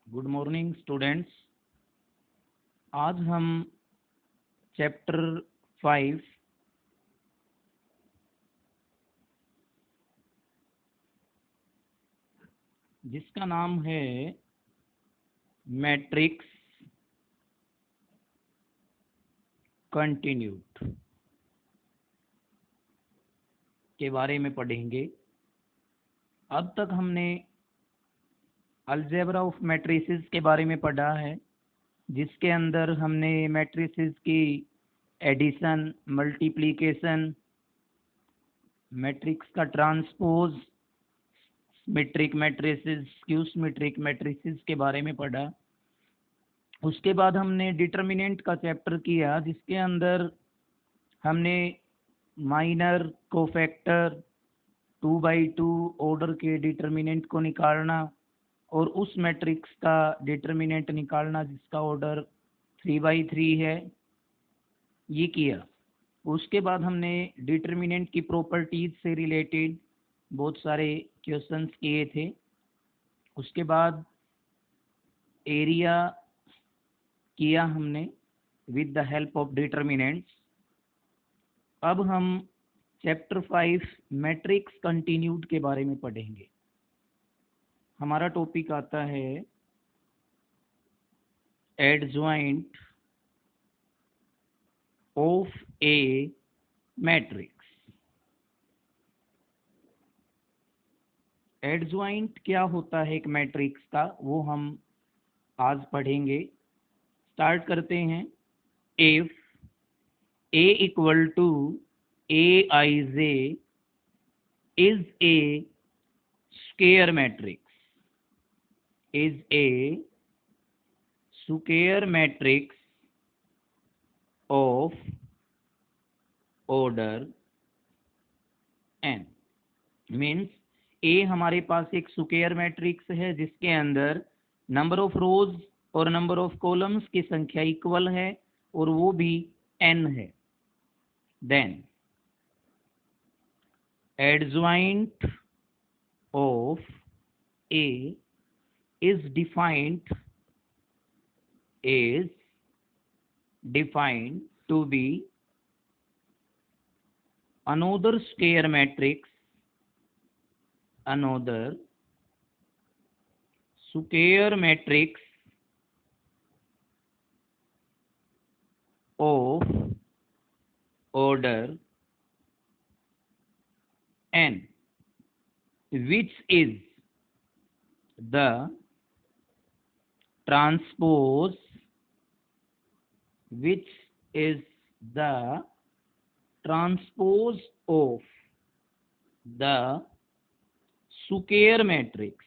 Good morning students. आज हम chapter 5 जिसका नाम है मैट्रिक्स कंटिन्यूड के बारे में पढ़ेंगे। अब तक हमने अलजेब्रा ऑफ मैट्रिसेस के बारे में पढ़ा है, जिसके अंदर हमने मैट्रिसेस की एडिशन, मल्टीप्लिकेशन, मैट्रिक्स का transpose, symmetric matrices, skew symmetric matrices के बारे में पढ़ा। उसके बाद हमने डिटर्मिनेंट का चैप्टर किया, जिसके अंदर हमने माइनर कोफैक्टर 2/2 ऑर्डर के डिटर्मिनेंट को निकालना और उस मैट्रिक्स का डिटर्मिनेंट निकालना जिसका ऑर्डर 3/3 है, ये किया। उसके बाद हमने डिटर्मिनेंट की प्रॉपर्टीज से रिलेटेड बहुत सारे क्वेश्चंस किए थे। उसके बाद एरिया किया हमने with the help of determinants. अब हम चैप्टर 5 मैट्रिक्स कंटिन्यूड के बारे में पढ़ेंगे। हमारा टॉपिक आता है adjoint of A matrix. Adjoint क्या होता है एक मैट्रिक्स का, वो हम आज पढ़ेंगे। स्टार्ट करते हैं। If A equal to A I J is A square matrix, is A square matrix of order N. Means A हमारे पास एक स्क्वायर मैट्रिक्स है जिसके अंदर नंबर ऑफ रोज और नंबर ऑफ कॉलम्स की संख्या इक्वल है और वो भी एन है। Then adjoint of A is defined to be another square matrix, another square matrix of order n, which is the transpose, which is the transpose of the square matrix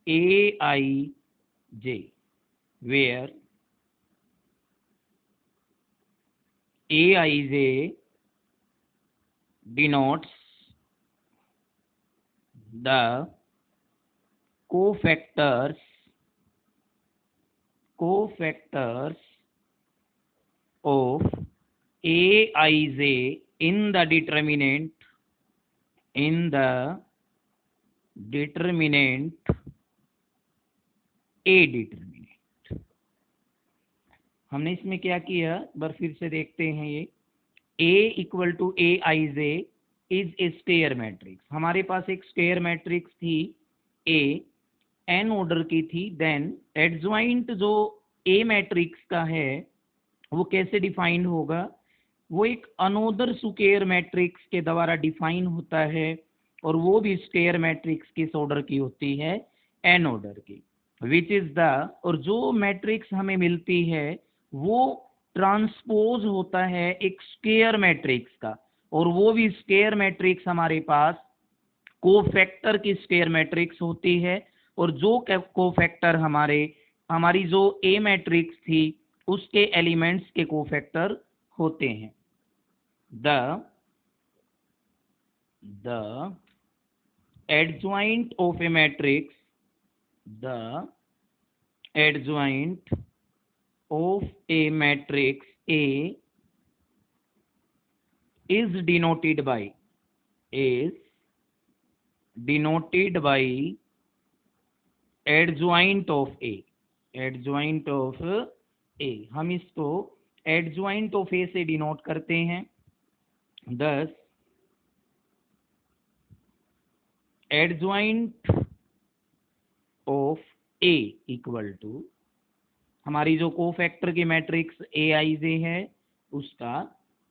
Aij, where Aij denotes the cofactors of Aij in the determinant A determinant। हमने इसमें क्या किया, एक बार फिर से देखते हैं। ये A equal to A I J is A square matrix. हमारे पास एक स्क्वायर मैट्रिक्स थी ए, एन ऑर्डर की थी। देन एडजॉइंट जो ए मैट्रिक्स का है वो कैसे डिफाइंड होगा, वो एक अनोदर स्क्वायर मैट्रिक्स के द्वारा डिफाइन होता है और वो भी स्क्वायर मैट्रिक्स किस ऑर्डर की होती है, एन ऑर्डर की। विच इज द, और जो मैट्रिक्स हमें मिलती है वो ट्रांसपोज होता है एक स्क्वायर मैट्रिक्स का, और वो भी स्क्वायर मैट्रिक्स हमारे पास कोफैक्टर की स्क्वायर मैट्रिक्स होती है। और जो कोफैक्टर हमारी जो ए मैट्रिक्स थी उसके एलिमेंट्स के कोफैक्टर होते हैं। the adjoint of a matrix, the adjoint of a matrix A is denoted by denoted by adjoint of A, adjoint of A, हम इसको एडजॉइंट ऑफ ए से डिनोट करते हैं। thus adjoint of A equal to हमारी जो cofactor की matrix A I J है उसका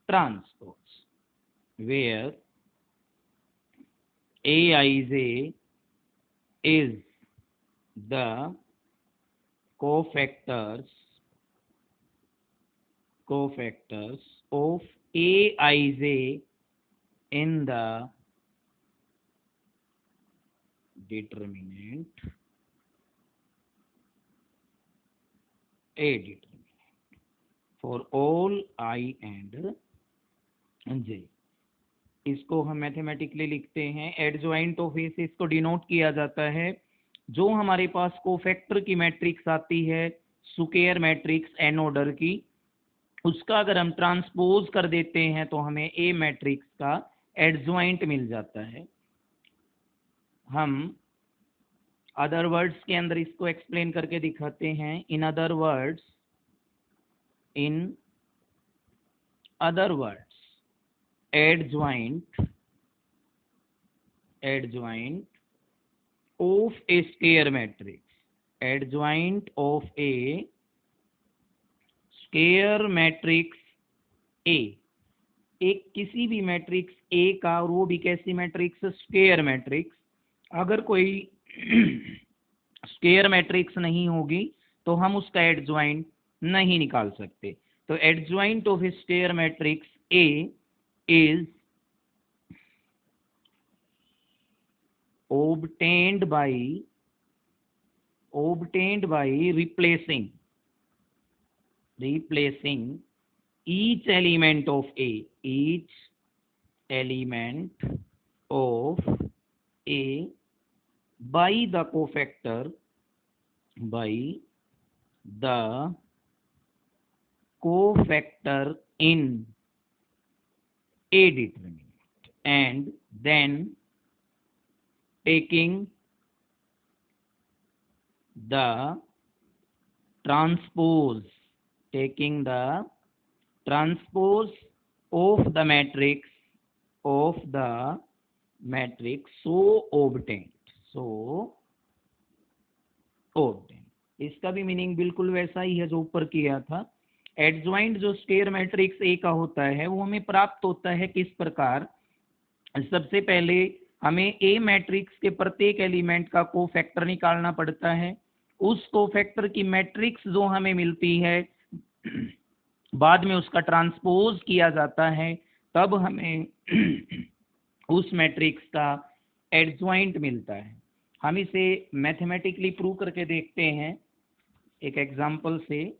transpose, where A I J is the cofactors of Aij in the determinant A determinant for all I and J। इसको हम mathematically लिखते हैं, adjoint of ए से इसको डिनोट किया जाता है जो हमारे पास कोफैक्टर की मैट्रिक्स आती है, स्क्वायर मैट्रिक्स एन ऑर्डर की, उसका अगर हम ट्रांसपोज कर देते हैं तो हमें ए मैट्रिक्स का एडजॉइंट मिल जाता है। हम अदर वर्ड्स के अंदर इसको एक्सप्लेन करके दिखाते हैं। In other words adjoint of a square matrix, adjoint of a square matrix A, एक किसी भी मैट्रिक्स A का, और वो भी कैसी मैट्रिक्स, स्क्वायर मैट्रिक्स। अगर कोई स्क्वायर मैट्रिक्स नहीं होगी तो हम उसका एडजॉइंट नहीं निकाल सकते। तो adjoint of A square matrix A is obtained by replacing each element of A by the cofactor in A determinant, and then taking the transpose of the matrix so obtained। इसका भी meaning बिल्कुल वैसा ही है जो ऊपर किया था। Adjoint जो स्क्वायर मैट्रिक्स ए का होता है वो हमें प्राप्त होता है किस प्रकार। सबसे पहले हमें ए मैट्रिक्स के प्रत्येक एलिमेंट का कोफैक्टर निकालना पड़ता है। उस कोफैक्टर की मैट्रिक्स जो हमें मिलती है बाद में उसका ट्रांसपोज किया जाता है, तब हमें उस मैट्रिक्स का एडजॉइंट मिलता है। हम इसे मैथमेटिकली प्रूव करके देखते हैं एक एग्जांपल से।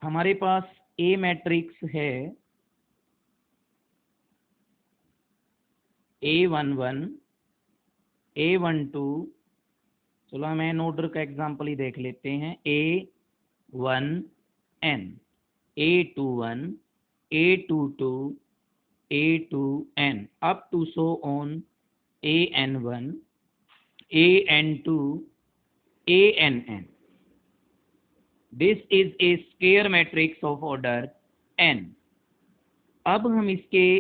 हमारे पास ए मैट्रिक्स है A11 A12, चलो हम एन ऑर्डर का एग्जांपल ही देख लेते हैं। A1n A21 A22 A2n up to so on AN1 AN2 ANn। This is a square matrix of order n। अब हम इसके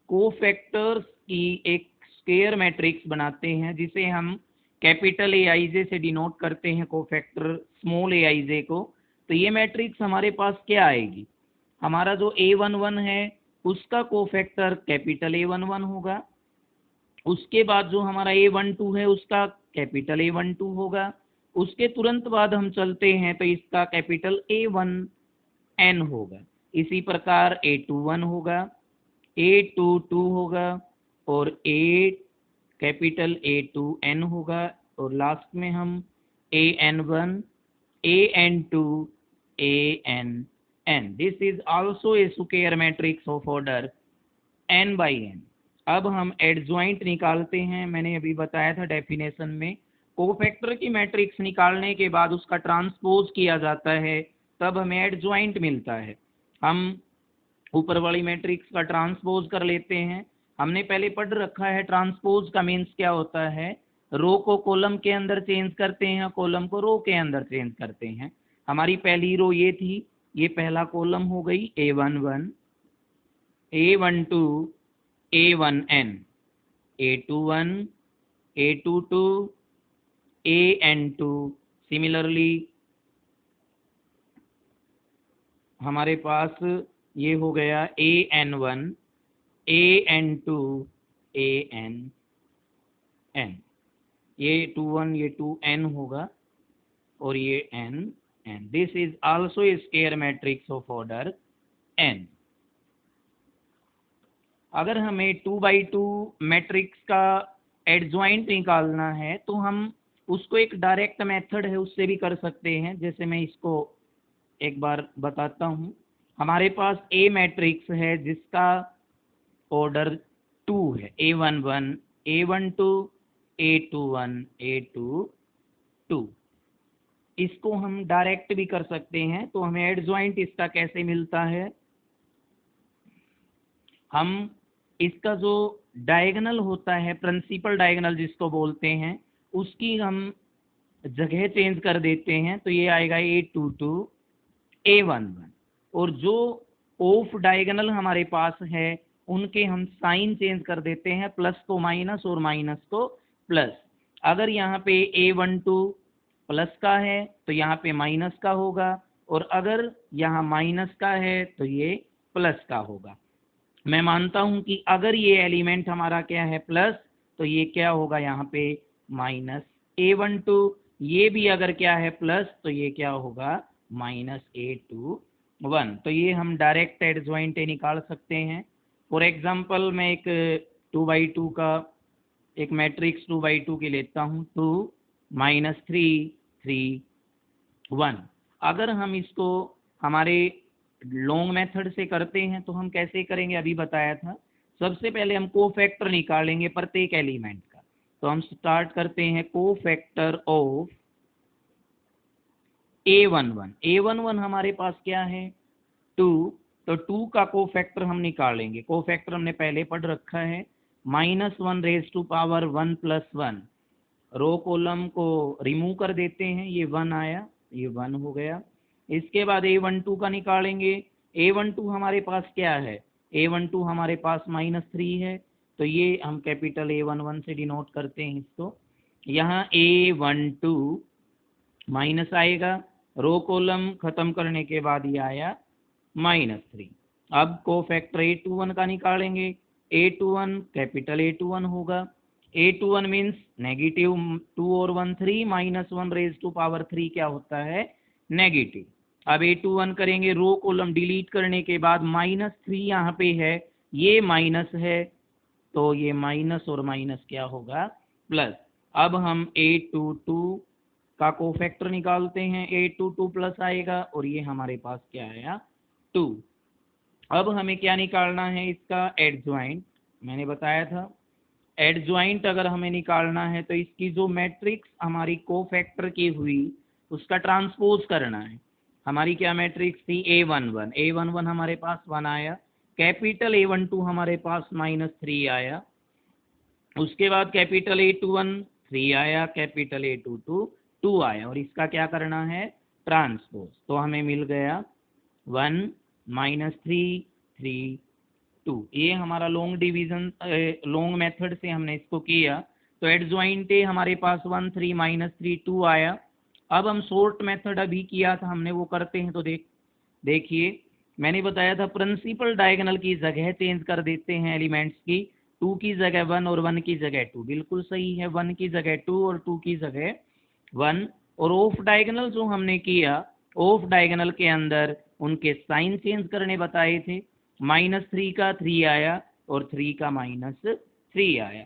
कोफैक्टर्स की एक स्क्वायर मैट्रिक्स बनाते हैं जिसे हम कैपिटल ए आई जे से डिनोट करते हैं कोफैक्टर स्मॉल ए आई जे को। तो ये मैट्रिक्स हमारे पास क्या आएगी, हमारा जो A11 है उसका कोफैक्टर कैपिटल A11 होगा, उसके बाद जो हमारा A12 है उसका कैपिटल A12 होगा, उसके तुरंत बाद हम चलते हैं तो इसका कैपिटल A1n होगा। इसी प्रकार A21 होगा, A22 होगा और कैपिटल A2n होगा, और लास्ट में हम AN1 AN2 ANn। This is also a square matrix of order n by n। अब हम एडजॉइंट निकालते हैं। मैंने अभी बताया था डेफिनेशन में, कोफैक्टर की मैट्रिक्स निकालने के बाद उसका ट्रांसपोज किया जाता है तब हमें एडजॉइंट मिलता है। हम ऊपर वाली मैट्रिक्स का ट्रांसपोज कर लेते हैं हमने पहले पढ़ रखा है ट्रांसपोज का मीन्स क्या होता है, रो को कॉलम के अंदर चेंज करते हैं, कॉलम को रो के अंदर चेंज करते हैं। हमारी पहली रो ये थी, ये पहला कॉलम हो गई A11, A12, A1n, A21, A22, AN2। Similarly हमारे पास ये हो गया AN1, AN2, ANn। ये 21, ये 2n होगा और ये n। This is also a square matrix of order n। अगर हमें 2x2 मैट्रिक्स का एडजॉइंट निकालना है तो हम उसको एक डायरेक्ट मेथड है उससे भी कर सकते हैं। जैसे मैं इसको एक बार बताता हूँ। हमारे पास ए मैट्रिक्स है जिसका ऑर्डर 2 है, A11, A12, A21, A22। इसको हम डायरेक्ट भी कर सकते हैं। तो हमें एडजॉइंट इसका कैसे मिलता है, हम इसका जो डायगोनल होता है, प्रिंसिपल डायगोनल जिसको बोलते हैं, उसकी हम जगह चेंज कर देते हैं। तो ये आएगा A22, A11। और जो ऑफ डायगोनल हमारे पास है उनके हम साइन चेंज कर देते हैं, प्लस को माइनस और माइनस को प्लस। अगर यहाँ पे A12 प्लस का है तो यहाँ पे माइनस का होगा, और अगर यहाँ माइनस का है तो ये प्लस का होगा। मैं मानता हूं कि अगर ये एलिमेंट हमारा क्या है प्लस, तो ये क्या होगा यहाँ पे माइनस A12। ये भी अगर क्या है प्लस तो ये क्या होगा माइनस A21। तो ये हम डायरेक्ट एडजॉइंट निकाल सकते हैं। फॉर एग्जांपल मैं एक 2x2 का एक मैट्रिक्स 2x2 की लेता हूँ, 2 -3 3 1। अगर हम इसको हमारे लॉन्ग मेथड से करते हैं तो हम कैसे करेंगे, अभी बताया था। सबसे पहले हम कोफैक्टर निकालेंगे प्रत्येक एलिमेंट का। तो हम स्टार्ट करते हैं कोफैक्टर ऑफ A11। A11 हमारे पास क्या है 2, तो 2 का कोफैक्टर हम निकालेंगे। कोफैक्टर हमने पहले पढ़ रखा है, -1 + 1 रो कॉलम को रिमूव कर देते हैं, ये 1 आया, ये 1 हो गया। इसके बाद A12 का निकालेंगे। A12 हमारे पास क्या है, A12 हमारे पास -3 है, तो ये हम कैपिटल A11 से डिनोट करते हैं इसको। यहाँ A12 माइनस आएगा, रो कॉलम खत्म करने के बाद ये आया -3। अब कोफैक्टर A21 का निकालेंगे। A21 कैपिटल A21 होगा। A21 मीन्स नेगेटिव 2 और 1 3, -1 क्या होता है नेगेटिव। अब A21 करेंगे, रो कॉलम डिलीट करने के बाद -3 यहाँ पे है, ये माइनस है, तो ये माइनस और माइनस क्या होगा प्लस। अब हम A22 का कोफैक्टर निकालते हैं, A22 प्लस आएगा और ये हमारे पास क्या आया 2। अब हमें क्या निकालना है, इसका एडजॉइंट। मैंने बताया था एडजॉइंट अगर हमें निकालना है तो इसकी जो मैट्रिक्स हमारी कोफैक्टर की हुई उसका ट्रांसपोज करना है। हमारी क्या मैट्रिक्स थी A11, A11 हमारे पास 1 आया, कैपिटल A12 हमारे पास -3 आया, उसके बाद कैपिटल A21 3 आया, कैपिटल A22 2 आया, और इसका क्या करना है ट्रांसपोज। तो हमें मिल गया 1 -3 3 2। ये हमारा लॉन्ग डिवीजन लॉन्ग मेथड से हमने इसको किया। तो एडजॉइंट हमारे पास 1 3 -3 2 आया। अब हम शॉर्ट मेथड अभी किया था हमने, वो करते हैं। तो देखिए मैंने बताया था प्रिंसिपल डायगोनल की जगह चेंज कर देते हैं एलिमेंट्स की, 2 की जगह 1 और 1 की जगह 2। बिल्कुल सही है, 1 की जगह 2 और 2 की जगह 1। और ऑफ डायगोनल जो हमने किया, ऑफ डायगोनल के अंदर उनके साइन चेंज करने बताए थे। -3 का 3 आया और 3 का -3 आया।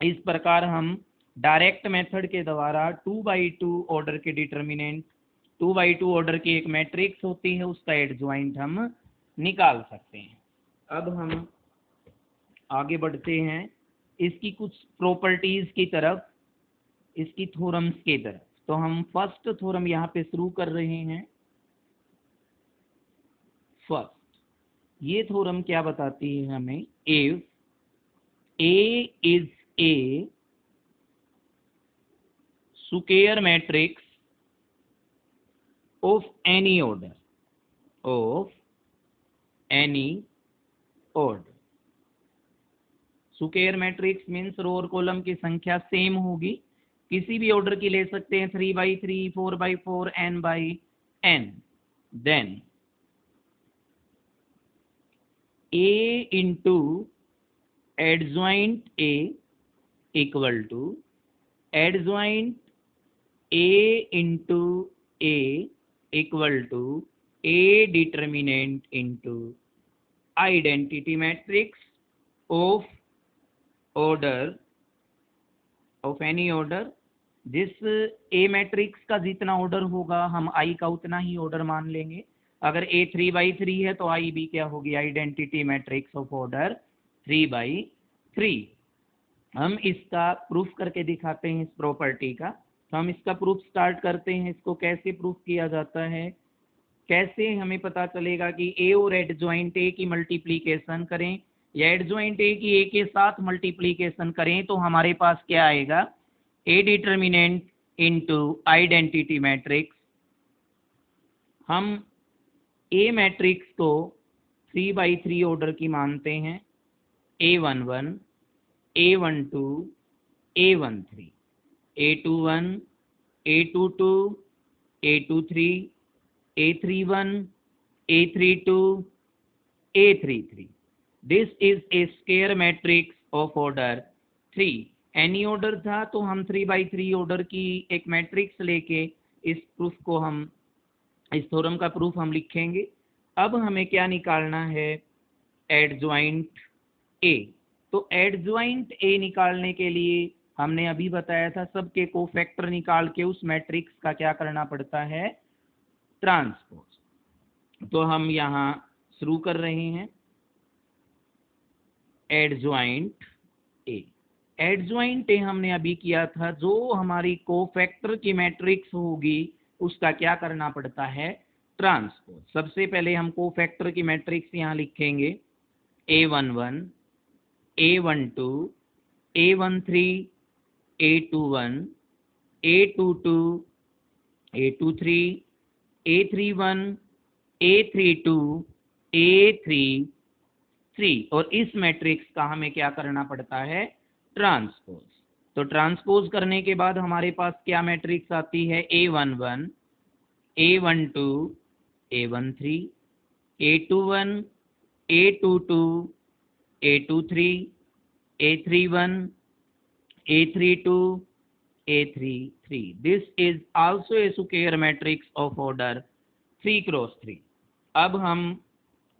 इस प्रकार हम डायरेक्ट मेथड के द्वारा 2x2 ऑर्डर के डिटर्मिनेंट, 2x2 ऑर्डर की एक मैट्रिक्स होती है उसका एडजॉइंट हम निकाल सकते हैं। अब हम आगे बढ़ते हैं इसकी कुछ प्रॉपर्टीज की तरफ, इसकी थ्योरम्स की तरफ। तो हम फर्स्ट थ्योरम यहाँ पे शुरू कर रहे हैं। फर्स्ट ये थ्योरम क्या बताती है हमें, if A is a square matrix of any order, of any order. Square matrix means row और कॉलम की संख्या सेम होगी, किसी भी ऑर्डर की ले सकते हैं, 3x3, 4x4, n/n. Then A into adjoint A equal to adjoint A into A equal to A determinant into identity matrix of order of any order. जिस ए मैट्रिक्स का जितना ऑर्डर होगा हम आई का उतना ही ऑर्डर मान लेंगे. अगर ए 3x3 है तो आई भी क्या होगी, identity matrix of order 3x3. हम इसका प्रूफ करके दिखाते हैं इस प्रॉपर्टी का. तो हम इसका प्रूफ स्टार्ट करते हैं. इसको कैसे प्रूफ किया जाता है, कैसे हमें पता चलेगा कि ए और एडजॉइंट ए की मल्टीप्लीकेशन करें या एडजॉइंट ए की ए के साथ मल्टीप्लीकेशन करें तो हमारे पास क्या आएगा, ए डिटर्मिनेंट इनटू आइडेंटिटी मैट्रिक्स. हम ए मैट्रिक्स को 3x3 ऑर्डर की मानते हैं. A11, A12, A13, A21, A22, A23, A31, A32, A33. This is a square matrix of order 3. Any order था तो हम 3x3 ऑर्डर की एक मैट्रिक्स लेके इस प्रूफ को हम, इस थ्योरम का प्रूफ हम लिखेंगे. अब हमें क्या निकालना है, एडजॉइंट ए. तो एडजॉइंट ए निकालने के लिए हमने अभी बताया था सबके कोफैक्टर निकाल के उस मैट्रिक्स का क्या करना पड़ता है, ट्रांसपोज. तो हम यहाँ शुरू कर रहे हैं. एडजॉइंट ए, एडजॉइंट ए हमने अभी किया था. जो हमारी कोफैक्टर की मैट्रिक्स होगी उसका क्या करना पड़ता है, ट्रांसपोज. सबसे पहले हम कोफैक्टर की मैट्रिक्स यहाँ लिखेंगे. A11, A12, A13, A21, A22, A23, A31, A32, A33. और इस मैट्रिक्स का हमें क्या करना पड़ता है, ट्रांसपोज. तो ट्रांसपोज करने के बाद हमारे पास क्या मैट्रिक्स आती है, A11, A12, A13, A21, A22, A23, A31, A32, A33. This is also a square matrix of order 3x3. अब हम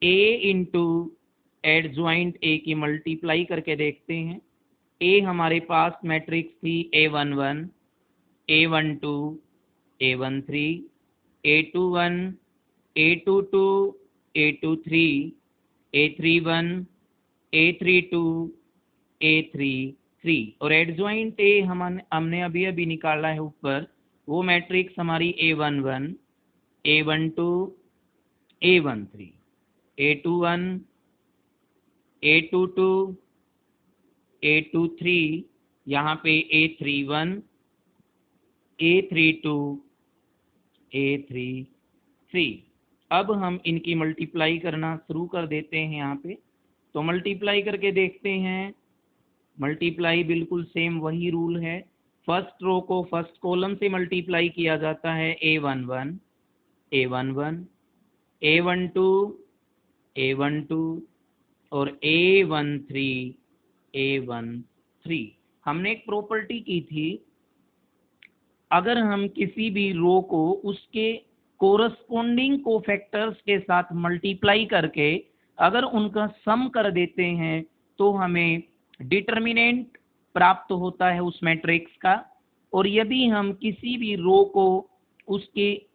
A इंटू एडजॉइंट A की मल्टीप्लाई करके देखते हैं. A हमारे पास मैट्रिक्स थी A11, A12, A13, A21, A22, A23, A31, A32, A33. और adjoint ए हमने अभी अभी निकाला है ऊपर, वो मैट्रिक्स हमारी A11, A12, A13, A21, A22, A23, यहाँ पे A31, A32, A33. अब हम इनकी मल्टीप्लाई करना शुरू कर देते हैं यहाँ पे. तो मल्टीप्लाई करके देखते हैं. मल्टीप्लाई बिल्कुल सेम वही रूल है. फर्स्ट रो को फर्स्ट कॉलम से मल्टीप्लाई किया जाता है. A11, A11, A12, A12 और A13, A13. हमने एक प्रॉपर्टी की थी, अगर हम किसी भी रो को उसके कोरस्पोंडिंग कोफैक्टर्स के साथ मल्टीप्लाई करके अगर उनका सम कर देते हैं तो हमें डिटर्मिनेंट प्राप्त होता है उस मैट्रिक्स का. और यदि हम किसी भी रो को उसके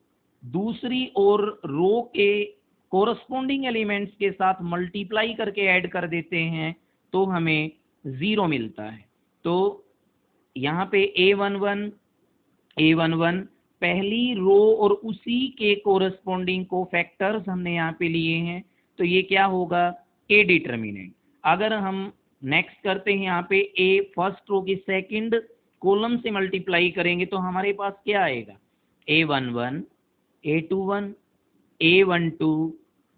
दूसरी और रो के कोरस्पोंडिंग एलिमेंट्स के साथ मल्टीप्लाई करके ऐड कर देते हैं तो हमें 0 मिलता है. तो यहाँ पे A11 पहली रो और उसी के कोरस्पोंडिंग कोफैक्टर्स हमने यहाँ पे लिए हैं. तो ये क्या होगा, ए डिटर्मिनेंट. अगर हम नेक्स्ट करते हैं यहाँ पे ए, फर्स्ट रो की सेकंड कॉलम से मल्टीप्लाई करेंगे तो हमारे पास क्या आएगा, A11, A21, A12,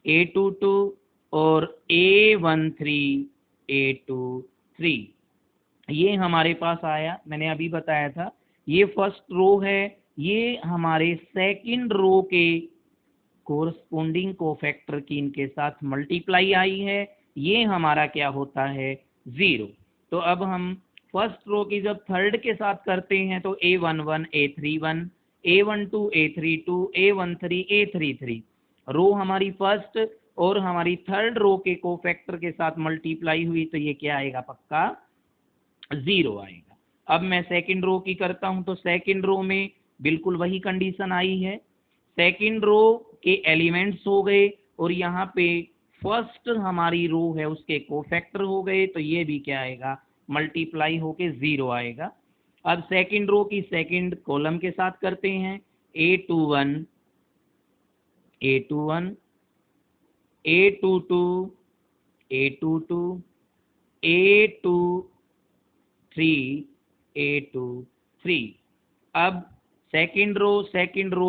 A22 और A13, A23, ये हमारे पास आया। मैंने अभी बताया था ये फर्स्ट रो है, ये हमारे सेकंड रो के कोरस्पोंडिंग कोफैक्टर की इनके साथ मल्टीप्लाई आई है, ये हमारा क्या होता है, 0। तो अब हम फर्स्ट रो की जब थर्ड के साथ करते हैं तो A11, A31, A12, A32, A13, A33, रो हमारी फर्स्ट और हमारी थर्ड रो के कोफैक्टर के साथ मल्टीप्लाई हुई तो ये क्या आएगा, पक्का 0 आएगा। अब मैं सेकंड रो की करता हूं तो सेकंड रो में बिल्कुल वही कंडीशन आई है, सेकंड रो के एलिमेंट्स हो गए और यहाँ पे फर्स्ट हमारी रो है उसके कोफैक्टर हो गए तो ये भी क्या आएगा, मल्टीप्लाई होके 0 आएगा। अब सेकंड रो की सेकंड कॉलम के साथ करते हैं, A21, A21, A22, A22, A23, A23। अब सेकंड रो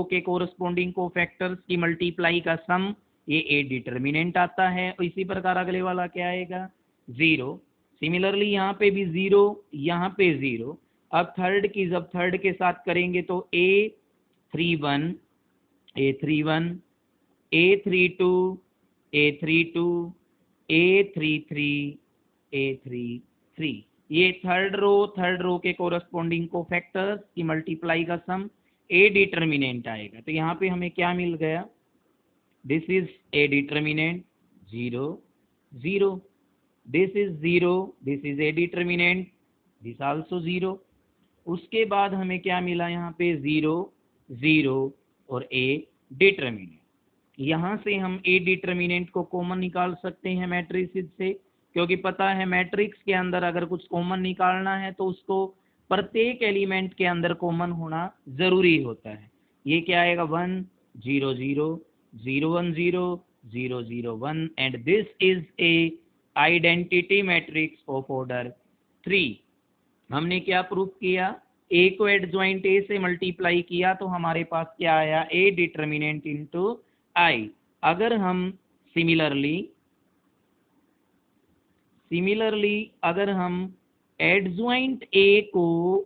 के कोरस्पोंडिंग कोफैक्टर्स की मल्टीप्लाई का सम, ये ए डिटर्मिनेंट आता है। और इसी प्रकार अगले वाला क्या आएगा, 0। सिमिलरली यहाँ पे भी 0, यहाँ पे 0। अब थर्ड की जब थर्ड के साथ करेंगे तो A31, A31, A32, A32, A33, A33, ये थर्ड रो के कोरस्पोंडिंग कोफैक्टर्स की मल्टीप्लाई का सम ए डिटर्मिनेंट आएगा। तो यहाँ पे हमें क्या मिल गया, this is a determinant 0, 0, this is 0, this is a determinant, this also 0। उसके बाद हमें क्या मिला, यहाँ पे 0, 0 और ए डिटर्मिनेंट। यहाँ से हम ए डिटर्मिनेंट को कॉमन निकाल सकते हैं मैट्रिसेस से, क्योंकि पता है मैट्रिक्स के अंदर अगर कुछ कॉमन निकालना है तो उसको प्रत्येक एलिमेंट के अंदर कॉमन होना जरूरी होता है। ये क्या आएगा, 1, 0, 0, 0, 1, 0, 0, 0, 1 and this is a identity matrix of order 3। हमने क्या प्रूफ किया, ए को एडजॉइंट ए से मल्टीप्लाई किया तो हमारे पास क्या आया, ए डिटर्मिनेंट इनटू आई। अगर हम सिमिलरली अगर हम एडजॉइंट ए को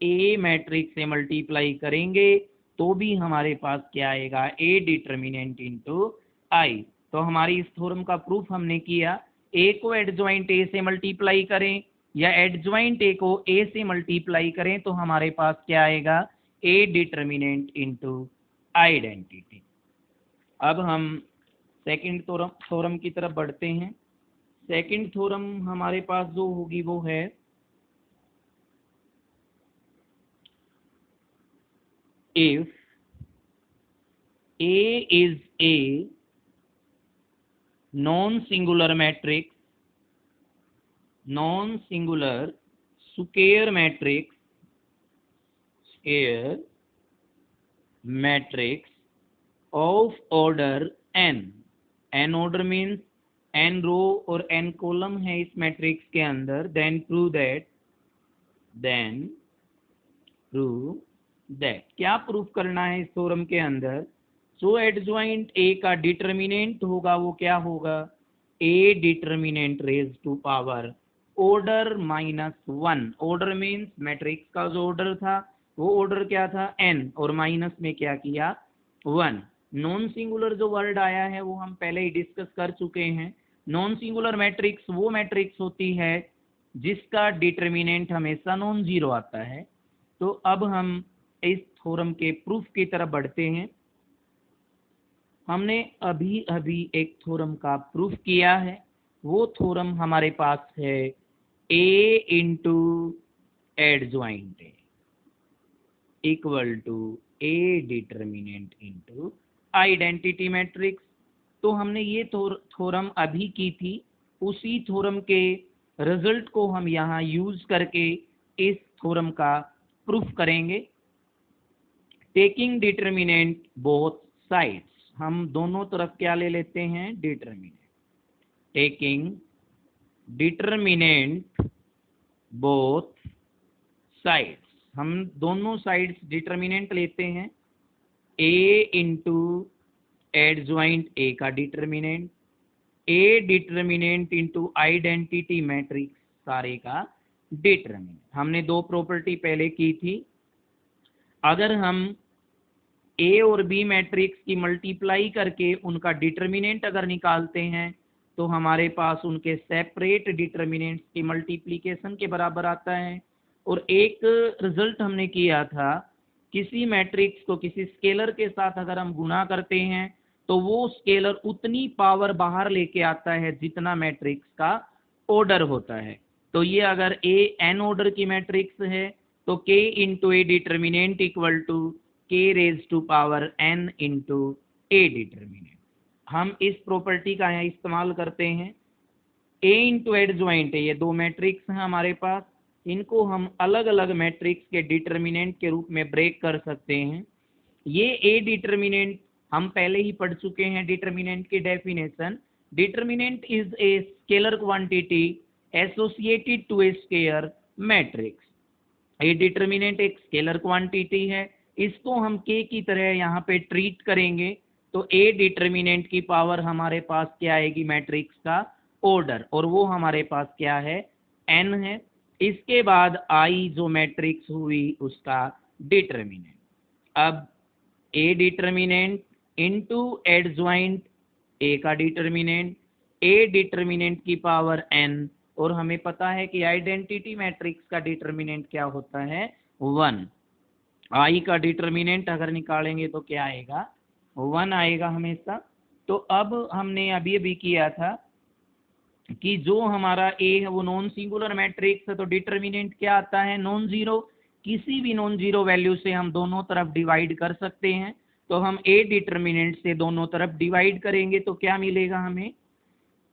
ए मैट्रिक्स से मल्टीप्लाई करेंगे तो भी हमारे पास क्या आएगा, ए डिटर्मिनेंट इनटू आई। तो हमारी इस थ्योरम का प्रूफ हमने किया, ए को एडजॉइंट ए से मल्टीप्लाई करें या एडजॉइंट ए को ए से मल्टीप्लाई करें तो हमारे पास क्या आएगा, ए डिटर्मिनेंट इनटू आइडेंटिटी। अब हम सेकंड थ्योरम की तरफ बढ़ते हैं। सेकंड थ्योरम हमारे पास जो होगी वो है if A is a non singular square matrix of order n order means n रो और n कॉलम है इस मैट्रिक्स के अंदर, देन प्रूव दैट क्या प्रूफ करना है इस थ्योरम के अंदर, जो एडजॉइंट ए का डिटर्मिनेंट होगा वो क्या होगा, A determinant raise to power order -1। Order means matrix का जो ऑर्डर था वो ऑर्डर क्या था, n, और माइनस में क्या किया, 1। नॉन सिंगुलर जो वर्ड आया है वो हम पहले ही डिस्कस कर चुके हैं। नॉन सिंगुलर मैट्रिक्स वो मैट्रिक्स होती है जिसका डिटर्मिनेंट हमेशा नॉन जीरो आता है। तो अब हम इस थ्योरम के प्रूफ की तरफ बढ़ते हैं। हमने अभी एक थ्योरम का प्रूफ किया है, वो थ्योरम हमारे पास है A into adjoint A equal to A determinant into identity matrix. तो हमने ये थ्योरम अभी की थी, उसी थ्योरम के रिजल्ट को हम यहाँ यूज करके इस थ्योरम का प्रूफ करेंगे। टेकिंग डिटर्मिनेंट बोथ साइड्स, हम दोनों तरफ क्या ले लेते हैं, determinant. Taking determinant both sides, हम दोनों साइड्स डिटर्मिनेंट लेते हैं, ए इंटू एडजॉइंट ए का डिटर्मिनेंट, ए डिटर्मिनेंट इंटू आइडेंटिटी मैट्रिक्स सारे का डिटर्मिनेंट। हमने दो प्रॉपर्टी पहले की थी, अगर हम ए और बी मैट्रिक्स की मल्टीप्लाई करके उनका डिटर्मिनेंट अगर निकालते हैं तो हमारे पास उनके सेपरेट डिटर्मिनेंट्स की मल्टीप्लिकेशन के बराबर आता है। और एक रिजल्ट हमने किया था, किसी मैट्रिक्स को किसी स्केलर के साथ अगर हम गुणा करते हैं तो वो स्केलर उतनी पावर बाहर लेके आता है जितना मैट्रिक्स का ऑर्डर होता है। तो ये अगर ए एन ऑर्डर की मैट्रिक्स है तो k into A determinant equal to k raise to power n into A determinant. हम इस प्रॉपर्टी का यहाँ इस्तेमाल करते हैं। a इंटू एडजॉइंट है, ये दो मैट्रिक्स हैं हमारे पास, इनको हम अलग अलग मैट्रिक्स के डिटर्मिनेंट के रूप में ब्रेक कर सकते हैं। ये ए डिटर्मिनेंट हम पहले ही पढ़ चुके हैं, डिटर्मिनेंट की definition, determinant is a scalar quantity associated to a scalar matrix. A determinant एक स्केलर क्वांटिटी है, इसको हम k की तरह यहाँ पे ट्रीट करेंगे तो ए डिटर्मिनेंट की पावर हमारे पास क्या आएगी, मैट्रिक्स का ऑर्डर, और वो हमारे पास क्या है, n है। इसके बाद आई जो मैट्रिक्स हुई उसका डिटर्मिनेंट। अब ए डिटर्मिनेंट इंटू एडजॉइंट ए का डिटर्मिनेंट, ए डिटर्मिनेंट की पावर n, और हमें पता है कि आइडेंटिटी मैट्रिक्स का डिटर्मिनेंट क्या होता है, 1। आई का डिटर्मिनेंट अगर निकालेंगे तो क्या आएगा, 1 आएगा हमेशा। तो अब हमने अभी अभी किया था कि जो हमारा ए है वो नॉन सिंगुलर मैट्रिक्स है तो डिटर्मिनेंट क्या आता है, नॉन जीरो। किसी भी नॉन जीरो वैल्यू से हम दोनों तरफ डिवाइड कर सकते हैं, तो हम ए डिटर्मिनेंट से दोनों तरफ डिवाइड करेंगे तो क्या मिलेगा हमें,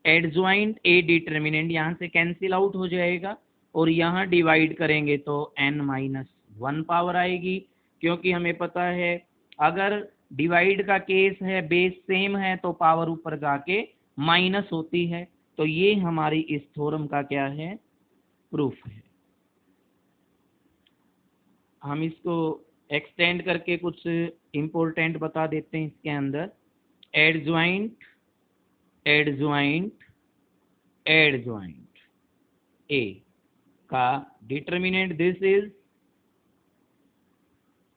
एडजॉइंट ए डिटर्मिनेंट यहाँ से कैंसिल आउट हो जाएगा, और यहाँ डिवाइड करेंगे तो n-1 पावर आएगी, क्योंकि हमें पता है अगर डिवाइड का केस है, बेस सेम है तो पावर ऊपर जाके माइनस होती है। तो ये हमारी इस थ्योरम का क्या है, प्रूफ है। हम इसको एक्सटेंड करके कुछ इंपॉर्टेंट बता देते हैं इसके अंदर। एडजॉइंट एडजॉइंट एडजॉइंट ए का determinant this is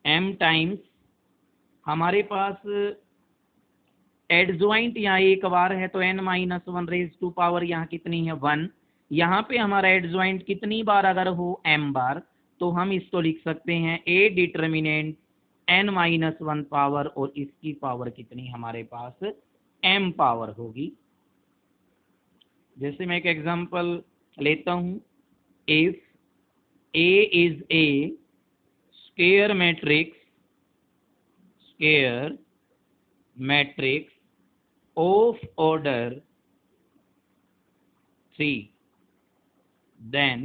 m times, हमारे पास एडजॉइंट यहाँ एक बार है तो n-1 रेज टू पावर यहाँ कितनी है, 1। यहाँ पे हमारा एडजॉइंट कितनी बार अगर हो, m बार, तो हम इसको लिख सकते हैं a डिटर्मिनेंट n-1 पावर, और इसकी पावर कितनी हमारे पास m पावर होगी। जैसे मैं एक एग्जांपल लेता हूँ, if a is a square matrix of order 3, then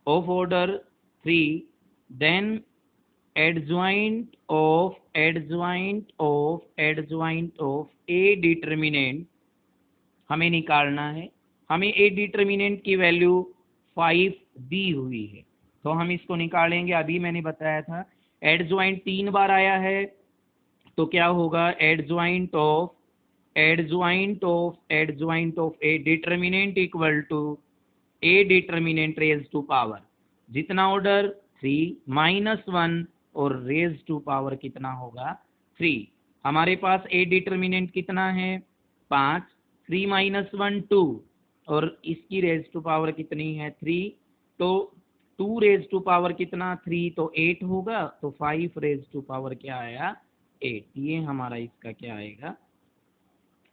of order 3, then adjoint of a determinant हमें निकालना है। हमें ए डिटर्मिनेंट की वैल्यू 5 दी हुई है तो हम इसको निकालेंगे। अभी मैंने बताया था एडजॉइंट 3 बार आया है तो क्या होगा, adjoint of A determinant equal to A determinant raise to power, जितना ऑर्डर 3-1 और रेज टू पावर कितना होगा 3। हमारे पास ए डिटर्मिनेंट कितना है 5, 3-1 2, और इसकी रेज टू पावर कितनी है 3, तो 2 रेज टू पावर कितना 3, तो 8 होगा, तो 5 रेज टू पावर क्या आया 8। ये हमारा इसका क्या आएगा,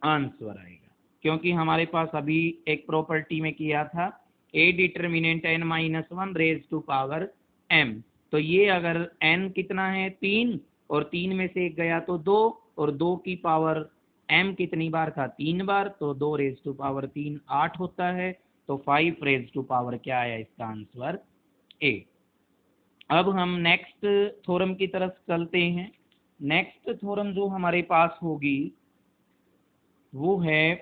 आंसर आएगा। क्योंकि हमारे पास अभी एक प्रॉपर्टी में किया था A determinant n-1 raise to power m, तो ये अगर n कितना है 3 और 3 में से एक गया तो 2, और 2 की पावर m कितनी बार था 3 बार, तो 2 रेज टू पावर 3 8 होता है, तो 5 रेज टू पावर क्या आया इसका आंसर 8। अब हम नेक्स्ट थ्योरम की तरफ चलते हैं। नेक्स्ट थ्योरम जो हमारे पास होगी वो है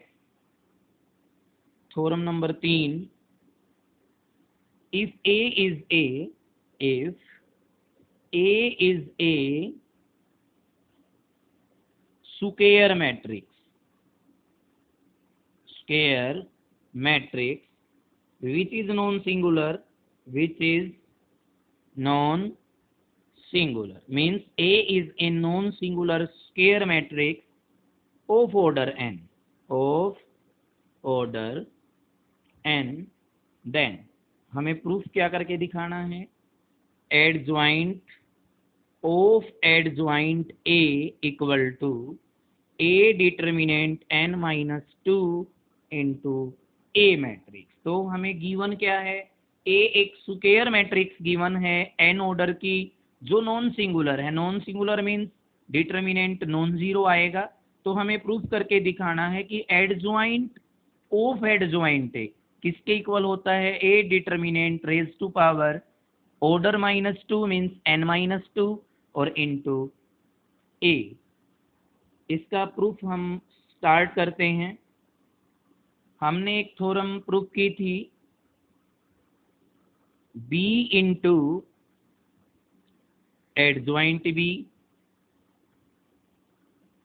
theorem number 3, if A is a square matrix which is non-singular, means A is a non-singular square matrix of order n, then हमें प्रूफ क्या करके दिखाना है, adjoint of adjoint A equal to A determinant n-2 into A matrix. तो हमें given क्या है, A एक स्क्वायर मैट्रिक्स गिवन है n ऑर्डर की जो नॉन सिंगुलर है। Non singular means determinant non zero आएगा। तो हमें प्रूफ करके दिखाना है कि एडजॉइंट ऑफ एडजॉइंट A किसके इक्वल होता है, A determinant raise to power order -2 means n-2 और इंटू A। इसका प्रूफ हम स्टार्ट करते हैं। हमने एक थ्योरम प्रूफ की थी, B इंटू एडजॉइंट B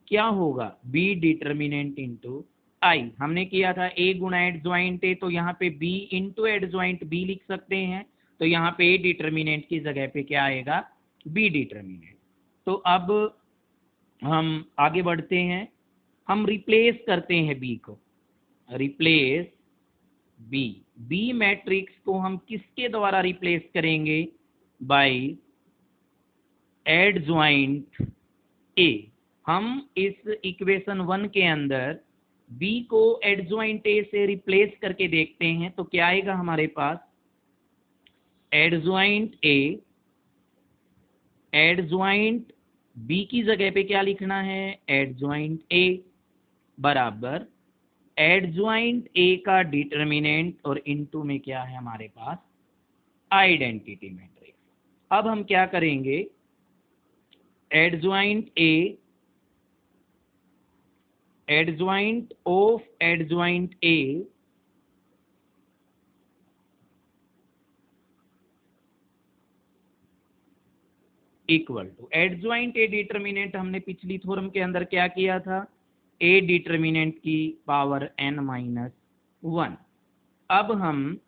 क्या होगा, B डिटर्मिनेंट इंटू I। हमने किया था A गुणा एडजॉइंट A, तो यहाँ पे B इंटू एडजॉइंट B लिख सकते हैं। तो यहाँ पे A डिटर्मिनेंट की जगह पे क्या आएगा, B डिटर्मिनेंट। तो अब हम आगे बढ़ते हैं, हम रिप्लेस करते हैं B को, रिप्लेस B मैट्रिक्स को हम किसके द्वारा रिप्लेस करेंगे, बाय एडजॉइंट A। हम इस इक्वेशन 1 के अंदर B को एडजॉइंट A से रिप्लेस करके देखते हैं तो क्या आएगा हमारे पास, एडजॉइंट A, एडजॉइंट B की जगह पे क्या लिखना है, एडजॉइंट A बराबर एडजॉइंट A का डिटर्मिनेंट और इनटू में क्या है हमारे पास, आइडेंटिटी मैट्रिक्स। अब हम क्या करेंगे, adjoint A adjoint of adjoint A equal to adjoint A determinant. हमने पिछली थ्योरम के अंदर क्या किया था, A डिटर्मिनेंट की पावर n-1। अब हम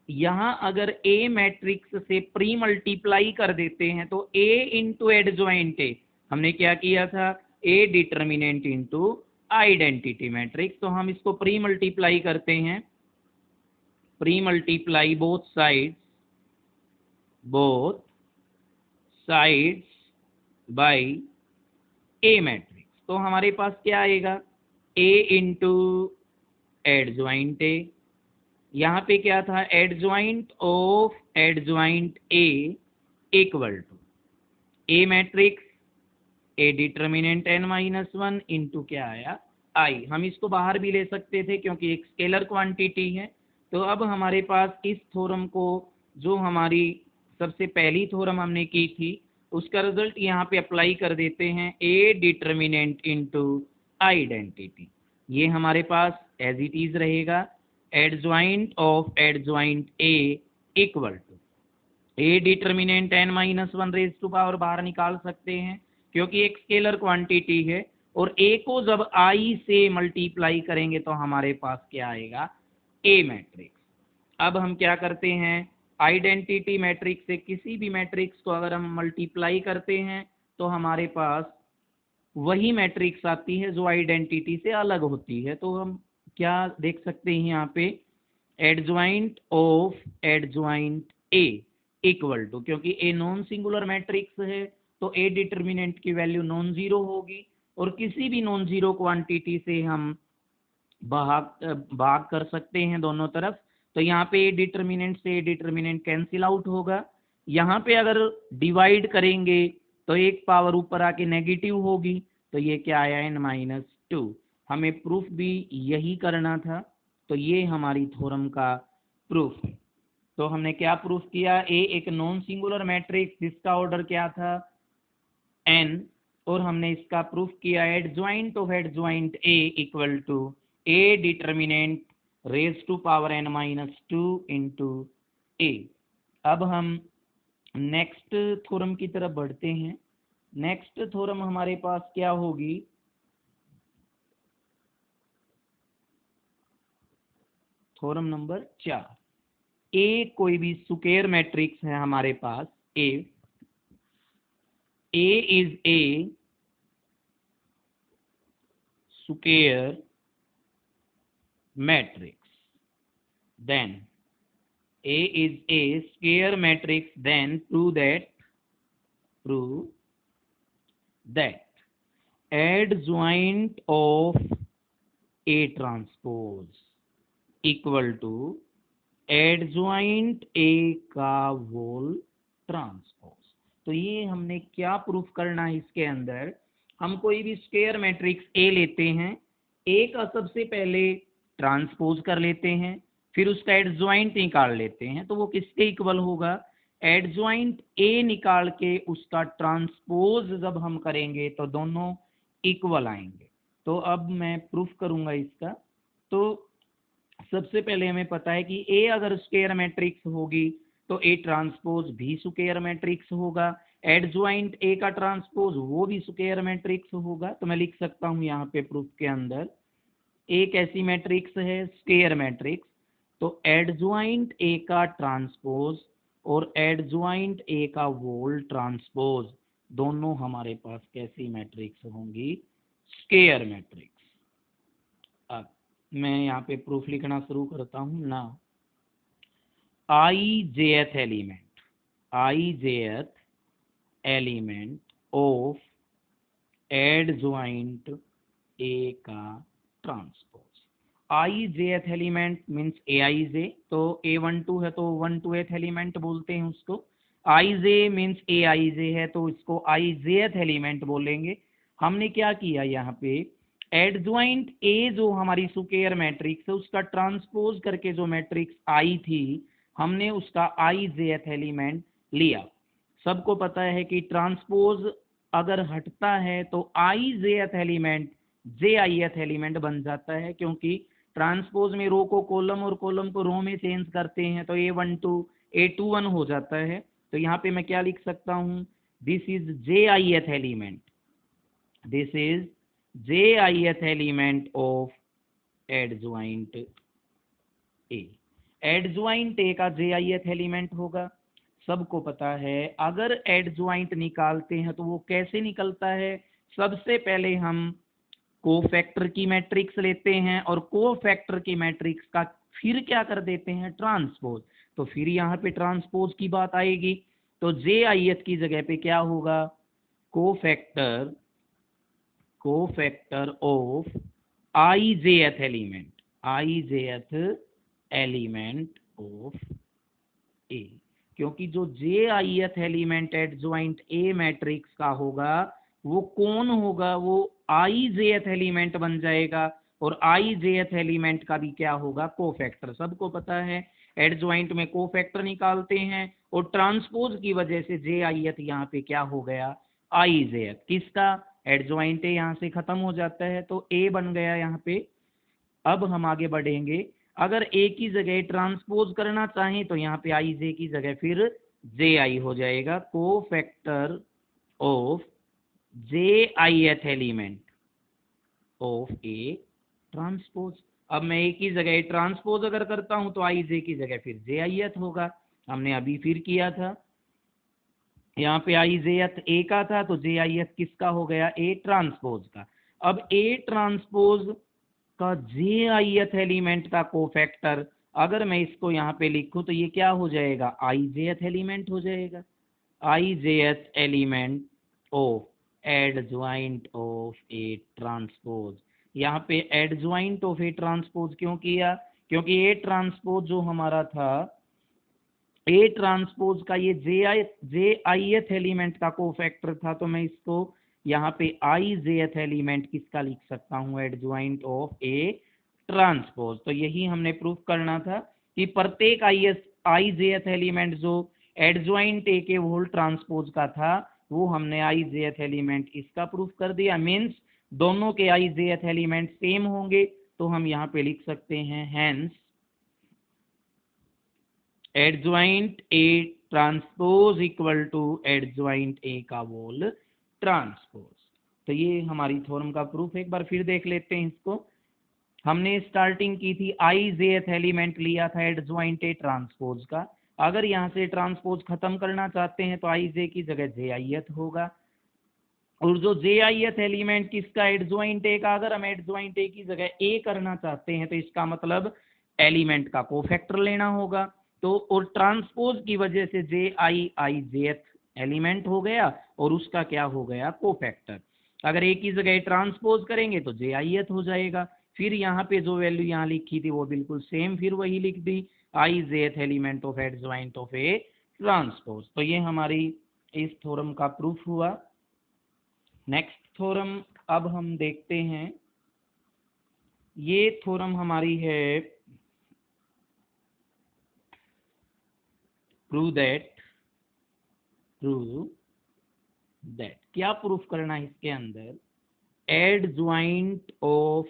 यहाँ अगर A मैट्रिक्स से प्री मल्टीप्लाई कर देते हैं तो A इंटू एडजॉइंट A, हमने क्या किया था, A determinant into identity matrix. तो हम इसको प्री मल्टीप्लाई करते हैं, pre multiply both sides by A matrix. तो हमारे पास क्या आएगा, A इंटू एडजॉइंट A, यहाँ पे क्या था, adjoint of adjoint A equal to A matrix, A determinant n-1 into क्या आया, I। हम इसको बाहर भी ले सकते थे क्योंकि एक स्केलर क्वांटिटी है। तो अब हमारे पास इस थ्योरम को, जो हमारी सबसे पहली थ्योरम हमने की थी, उसका रिजल्ट यहाँ पे अप्लाई कर देते हैं, A डिटर्मिनेंट इंटू आइडेंटिटी। ये हमारे पास एज इट इज रहेगा, adjoint of adjoint A equal to A determinant n-1 raise to power बाहर निकाल सकते हैं क्योंकि एक स्केलर क्वांटिटी है, और A को जब I से मल्टीप्लाई करेंगे तो हमारे पास क्या आएगा, A मैट्रिक्स। अब हम क्या करते हैं, आइडेंटिटी मैट्रिक्स से किसी भी मैट्रिक्स को अगर हम मल्टीप्लाई करते हैं तो हमारे पास वही मैट्रिक्स आती है जो आइडेंटिटी से अलग होती है। तो हम क्या देख सकते हैं यहाँ पे, adjoint of adjoint A equal to, क्योंकि A नॉन सिंगुलर मैट्रिक्स है तो A डिटर्मिनेंट की वैल्यू नॉन जीरो होगी, और किसी भी नॉन जीरो क्वांटिटी से हम भाग कर सकते हैं दोनों तरफ। तो यहाँ पे A डिटर्मिनेंट से A डिटर्मिनेंट कैंसिल आउट होगा। यहाँ पे अगर डिवाइड करेंगे तो एक पावर ऊपर आके नेगेटिव होगी, तो ये क्या आया, n-2। हमें प्रूफ भी यही करना था, तो ये हमारी थ्योरम का प्रूफ है। तो हमने क्या प्रूफ किया, A एक नॉन सिंगुलर मैट्रिक्स जिसका ऑर्डर क्या था, n, और हमने इसका प्रूफ किया adjoint of adjoint A equal to A determinant raise to power n minus 2 into A. अब हम नेक्स्ट थ्योरम की तरफ बढ़ते हैं। नेक्स्ट थ्योरम हमारे पास क्या होगी, थ्योरम नंबर 4। ए कोई भी स्क्वायर मैट्रिक्स है हमारे पास, A is A square matrix, then A is a square matrix, then prove that adjoint of A transpose equal to adjoint A का whole transpose। तो ये हमने क्या प्रूफ करना है, इसके अंदर हम कोई भी स्क्वायर मैट्रिक्स A लेते हैं, A का सबसे पहले ट्रांसपोज कर लेते हैं, फिर उसका एडजॉइंट निकाल लेते हैं, तो वो किसके इक्वल होगा, एडजॉइंट ए निकाल के उसका ट्रांसपोज जब हम करेंगे तो दोनों इक्वल आएंगे। तो अब मैं प्रूफ करूंगा इसका। तो सबसे पहले हमें पता है कि ए अगर स्क्वायर मैट्रिक्स होगी तो ए ट्रांसपोज भी स्क्वायर मैट्रिक्स होगा, एडजॉइंट ए का ट्रांसपोज वो भी स्क्वायर मैट्रिक्स होगा। तो मैं लिख सकता हूं यहाँ पे प्रूफ के अंदर, एक ऐसी मैट्रिक्स है स्क्वायर मैट्रिक्स, तो एडजॉइंट ए का ट्रांसपोज और एडजॉइंट ए का वोल ट्रांसपोज दोनों हमारे पास कैसी मैट्रिक्स होंगी, स्क्वायर मैट्रिक्स। अब मैं यहाँ पे प्रूफ लिखना शुरू करता हूँ ना। ijth element of adjoint A का transpose. ijth element means aij, तो a12 है तो 12th एलिमेंट बोलते हैं उसको, ij मीन्स aij है तो इसको ijth एलिमेंट बोलेंगे। हमने क्या किया यहाँ पे, एडजॉइंट ए जो हमारी स्क्वायर मैट्रिक्स है उसका ट्रांसपोज करके जो मैट्रिक्स आई थी हमने उसका ijth एलिमेंट लिया। सबको पता है कि ट्रांसपोज अगर हटता है तो ijth एलिमेंट jith एलिमेंट बन जाता है, क्योंकि ट्रांसपोज में रो को कॉलम और कॉलम को रो में चेंज करते हैं तो a12 a21 हो जाता है। तो यहाँ पे मैं क्या लिख सकता हूँ, this is jith element, this is jith element of adjoint A. Adjoint A का jith एलिमेंट होगा। सबको पता है अगर एडजॉइंट निकालते हैं तो वो कैसे निकलता है, सबसे पहले हम कोफैक्टर की मैट्रिक्स लेते हैं और कोफैक्टर की मैट्रिक्स का फिर क्या कर देते हैं, ट्रांसपोज। तो फिर यहाँ पे ट्रांसपोज की बात आएगी, तो jith की जगह पे क्या होगा, cofactor of ijth element of A, क्योंकि जो jith element adjoint A matrix का होगा वो कौन होगा, वो ijth एलिमेंट बन जाएगा, और ijth एलिमेंट का भी क्या होगा, कोफैक्टर। सबको पता है एडजॉइंट में कोफैक्टर निकालते हैं और ट्रांसपोज की वजह से jith यहाँ पे क्या हो गया, ijth। किसका, एडजॉइंट ए यहाँ से खत्म हो जाता है तो ए बन गया यहाँ पे। अब हम आगे बढ़ेंगे, अगर ए की जगह ट्रांसपोज करना चाहें तो यहाँ पे ij की जगह फिर ji हो जाएगा, cofactor of jith element of A transpose. अब मैं ए की जगह ट्रांसपोज अगर करता हूं तो ij की जगह फिर jith होगा, हमने अभी फिर किया था। यहाँ पे ijth ए का था तो jith किसका हो गया, ए ट्रांसपोज का। अब ए ट्रांसपोज का jith एलिमेंट का कोफैक्टर अगर मैं इसको यहाँ पे लिखूं तो ये क्या हो जाएगा, ijth एलिमेंट हो जाएगा, ijth element of adjoint of A transpose. यहाँ पे एडजॉइंट ऑफ ए ट्रांसपोज क्यों किया, क्योंकि ए ट्रांसपोज जो हमारा था, ए ट्रांसपोज का ये jith एलिमेंट का कोफैक्टर था, तो मैं इसको यहाँ पे ijth एलिमेंट किसका लिख सकता हूँ, एडजॉइंट ऑफ ए ट्रांसपोज। तो यही हमने प्रूफ करना था कि प्रत्येक ijth एलिमेंट जो एडजॉइंट ए के होल ट्रांसपोज का था वो हमने ijth एलिमेंट इसका प्रूफ कर दिया। मीन्स दोनों के ijth एलिमेंट सेम होंगे तो हम यहाँ पे लिख सकते हैं hence adjoint A transpose equal to adjoint A का वोल ट्रांसपोज। तो ये हमारी थ्योरम का प्रूफ। एक बार फिर देख लेते हैं इसको। हमने स्टार्टिंग की थी आई जेथ एलिमेंट लिया था एडजॉइंट ए ट्रांसपोज का। अगर यहाँ से ट्रांसपोज खत्म करना चाहते हैं तो आई जे की जगह जे आई एथ होगा, और जो जे आई एथ एलिमेंट किसका, एडजॉइंट ए का। अगर हम एडजॉइंट ए की जगह ए करना चाहते हैं तो इसका मतलब एलिमेंट का कोफैक्टर लेना होगा। तो और ट्रांसपोज की वजह से जे आई जेथ एलिमेंट हो गया और उसका क्या हो गया, कोफैक्टर। अगर ए की जगह ट्रांसपोज करेंगे तो जे आई एथ हो जाएगा। फिर यहाँ पे जो वैल्यू यहाँ लिखी थी वो बिल्कुल सेम फिर वही लिख दी, आई जेथ element of adjoint of A transpose. तो ये हमारी इस थ्योरम का प्रूफ हुआ। नेक्स्ट थ्योरम अब हम देखते हैं। ये थ्योरम हमारी है प्रूव दैट क्या प्रूफ करना है इसके अंदर, adjoint of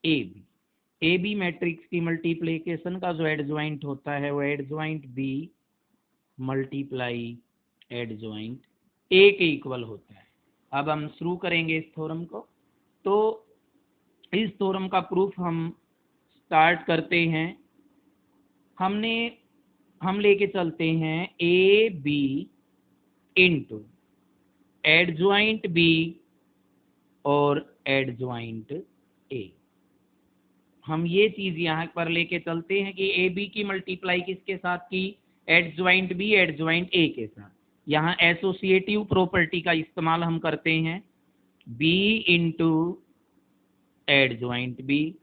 A B matrix की मल्टीप्लिकेशन का जो एडजॉइंट होता है वो adjoint B multiply adjoint A के इक्वल होता है। अब हम शुरू करेंगे इस थ्योरम को। तो इस थ्योरम का प्रूफ हम स्टार्ट करते हैं। हम लेके चलते हैं A B into adjoint B और एडजॉइंट ए। हम ये चीज यहाँ पर लेके चलते हैं कि ए बी की मल्टीप्लाई किसके साथ की, एडजॉइंट बी एडजॉइंट ए के साथ। यहाँ एसोसिएटिव प्रॉपर्टी का इस्तेमाल हम करते हैं, बी इंटू एडजॉइंट बी,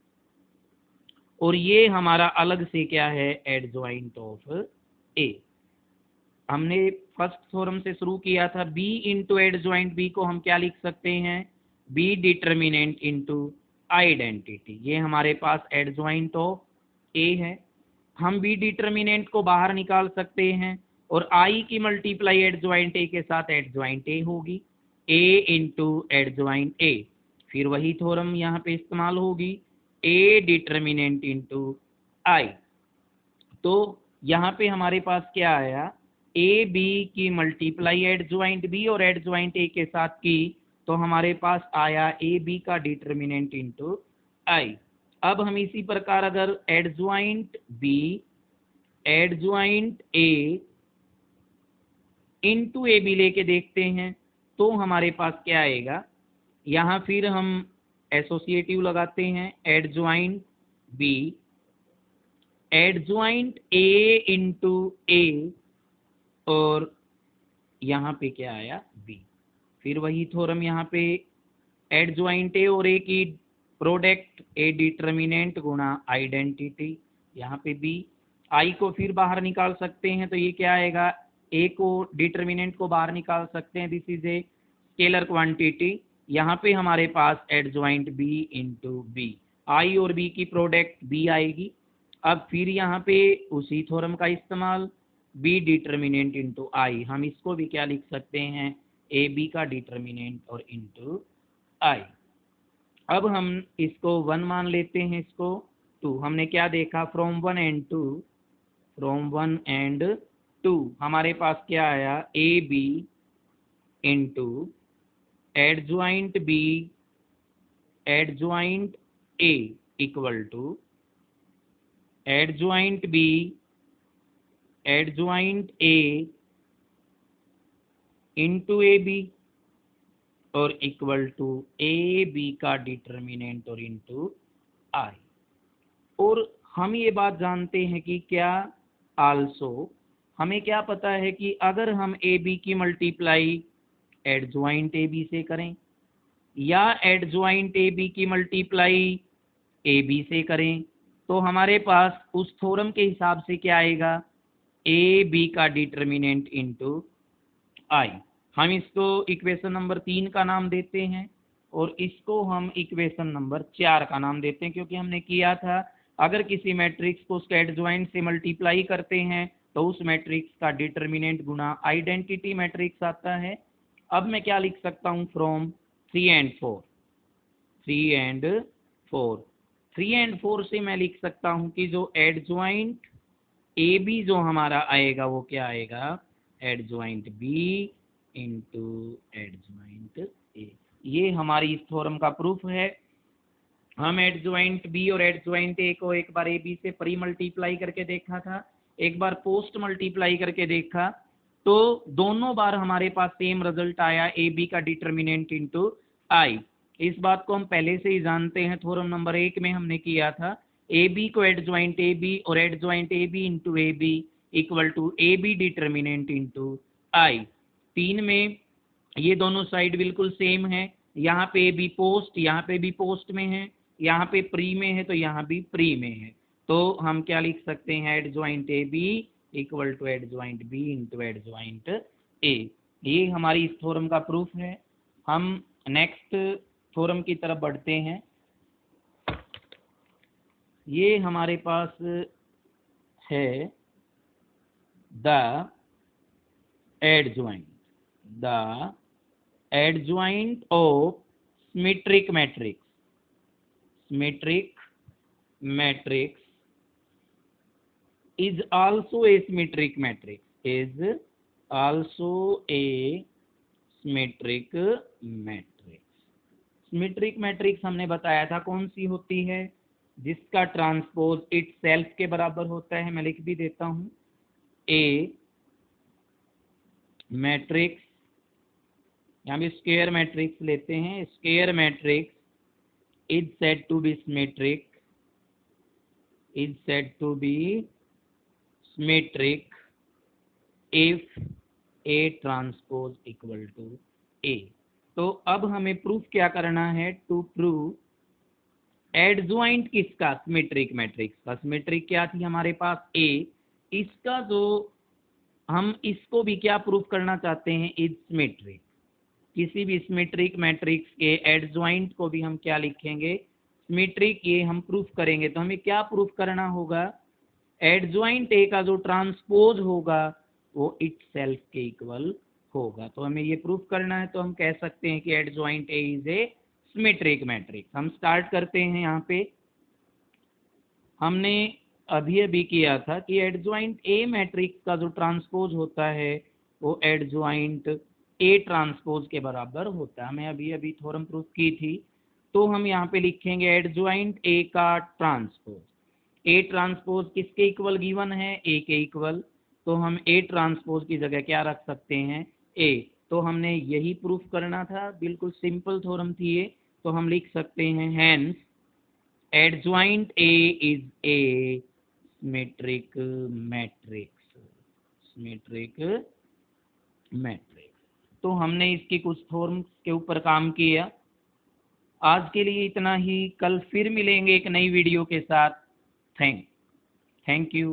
और ये हमारा अलग से क्या है, एडजॉइंट ऑफ ए। हमने फर्स्ट थ्योरम से शुरू किया था, बी इंटू एडजॉइंट बी को हम क्या लिख सकते हैं, बी डिटर्मिनेंट इंटू आइडेंटिटी। ये हमारे पास एडजॉइंट ऑफ ए है। हम बी डिटर्मिनेंट को बाहर निकाल सकते हैं और आई की मल्टीप्लाई एडजॉइंट ए के साथ एडजॉइंट ए होगी, ए इंटू एडजॉइंट ए। फिर वही थ्योरम यहाँ पे इस्तेमाल होगी, ए डिटर्मिनेंट इंटू आई। तो यहाँ पे हमारे पास क्या आया, ए बी की मल्टीप्लाई एडजॉइंट बी और एडजॉइंट ए के साथ की, तो हमारे पास आया ए बी का डिटर्मिनेंट इंटू आई। अब हम इसी प्रकार अगर adjoint B adjoint A into A B लेके देखते हैं तो हमारे पास क्या आएगा, यहाँ फिर हम एसोसिएटिव लगाते हैं, adjoint B adjoint A into A, और यहाँ पे क्या आया, बी। फिर वही थ्योरम यहाँ पे एडजॉइंट ए और ए की प्रोडक्ट, ए डिटर्मिनेंट गुणा आइडेंटिटी, यहाँ पे बी। आई को फिर बाहर निकाल सकते हैं तो ये क्या आएगा, ए को डिटर्मिनेंट को बाहर निकाल सकते हैं, this is a scalar quantity. यहाँ पे हमारे पास एडजॉइंट बी इंटू बी, आई और बी की प्रोडक्ट बी आएगी। अब फिर यहाँ पे उसी थ्योरम का इस्तेमाल, बी डिटर्मिनेंट इंटू आई, हम इसको भी क्या लिख सकते हैं, ए बी का डिटर्मिनेंट और इंटू आई। अब हम इसको 1 मान लेते हैं, इसको 2। हमने क्या देखा, फ्रॉम 1 एंड 2 हमारे पास क्या आया, A B into adjoint B adjoint A equal to adjoint B adjoint A into A B और इक्वल टू ए बी का डिटर्मिनेंट और इंटू आई। और हम ये बात जानते हैं कि क्या, आल्सो हमें क्या पता है कि अगर हम ए बी की मल्टीप्लाई एडजॉइंट ए बी से करें या एडजॉइंट ए बी की मल्टीप्लाई ए बी से करें, तो हमारे पास उस थ्योरम के हिसाब से क्या आएगा, ए बी का डिटर्मिनेंट इंटू आई। हम इसको इक्वेशन नंबर 3 का नाम देते हैं और इसको हम इक्वेशन नंबर 4 का नाम देते हैं, क्योंकि हमने किया था अगर किसी मैट्रिक्स को उसके एडजॉइंट से मल्टीप्लाई करते हैं तो उस मैट्रिक्स का डिटर्मिनेंट गुना आइडेंटिटी मैट्रिक्स आता है। अब मैं क्या लिख सकता हूँ, फ्रॉम 3 and 4 3 एंड 4 से मैं लिख सकता हूं कि जो एडजॉइंट ए बी जो हमारा आएगा वो क्या आएगा, adjoint B into adjoint A. ये हमारी इस थ्योरम का प्रूफ है। हम एडजॉइंट बी और एडजॉइंट ए को एक बार ए बी से प्री मल्टीप्लाई करके देखा था, एक बार पोस्ट मल्टीप्लाई करके देखा, तो दोनों बार हमारे पास सेम रिजल्ट आया, ए बी का डिटर्मिनेंट इंटू आई। इस बात को हम पहले से ही जानते हैं, थ्योरम नंबर 1 में हमने किया था, ए बी को एडजॉइंट ए बी और adjoint A B into A B equal to A B determinant into I. 3 में ये दोनों साइड बिल्कुल सेम है, यहाँ पे भी पोस्ट, यहाँ पे भी पोस्ट में है, यहाँ पे प्री में है तो यहाँ भी प्री में है। तो हम क्या लिख सकते हैं, adjoint A B equal to adjoint B into adjoint A. ये हमारी इस थ्योरम का प्रूफ है। हम नेक्स्ट थ्योरम की तरफ बढ़ते हैं। ये हमारे पास है the adjoint of symmetric matrix. Symmetric matrix is also a symmetric matrix, is also a symmetric matrix। Symmetric matrix हमने बताया था कौन सी होती है, जिसका ट्रांसपोज इटसेल्फ के बराबर होता है। मैं लिख भी देता हूं, ए मैट्रिक्स, यहाँ भी स्क्वायर मैट्रिक्स लेते हैं, square matrix is said to be symmetric, is said to be symmetric if A transpose equal to A। तो अब हमें प्रूफ क्या करना है, टू प्रूव एडजॉइंट किसका, सिमेट्रिक मैट्रिक्स का। सिमेट्रिक क्या थी हमारे पास, A, इसका जो हम इसको भी क्या प्रूफ करना चाहते हैं, इज सिमेट्रिक। किसी भी सिमेट्रिक मैट्रिक्स के एडजॉइंट को भी हम क्या लिखेंगे, सिमेट्रिक, ये हम प्रूफ करेंगे। तो हमें क्या प्रूफ करना होगा, एडजॉइंट ए का जो ट्रांसपोज होगा वो इटसेल्फ के इक्वल होगा। तो हमें ये प्रूफ करना है, तो हम कह सकते हैं कि adjoint A is A symmetric matrix. हम स्टार्ट करते हैं। यहाँ पे हमने अभी किया था कि एडजॉइंट ए मैट्रिक्स का जो ट्रांसपोज होता है वो एडजॉइंट ए ट्रांसपोज के बराबर होता है। हमें अभी थ्योरम प्रूफ की थी। तो हम यहाँ पे लिखेंगे एडजॉइंट ए का ट्रांसपोज। ए ट्रांसपोज किसके इक्वल गिवन है, ए के इक्वल। तो हम ए ट्रांसपोज की जगह क्या रख सकते हैं, ए। तो हमने यही प्रूफ करना था, बिल्कुल सिंपल थ्योरम थी ये। तो हम लिख सकते हैं hence adjoint A is A symmetric matrix, symmetric matrix. तो हमने इसकी कुछ थ्योरम्स के ऊपर काम किया। आज के लिए इतना ही, कल फिर मिलेंगे एक नई वीडियो के साथ। Thank you.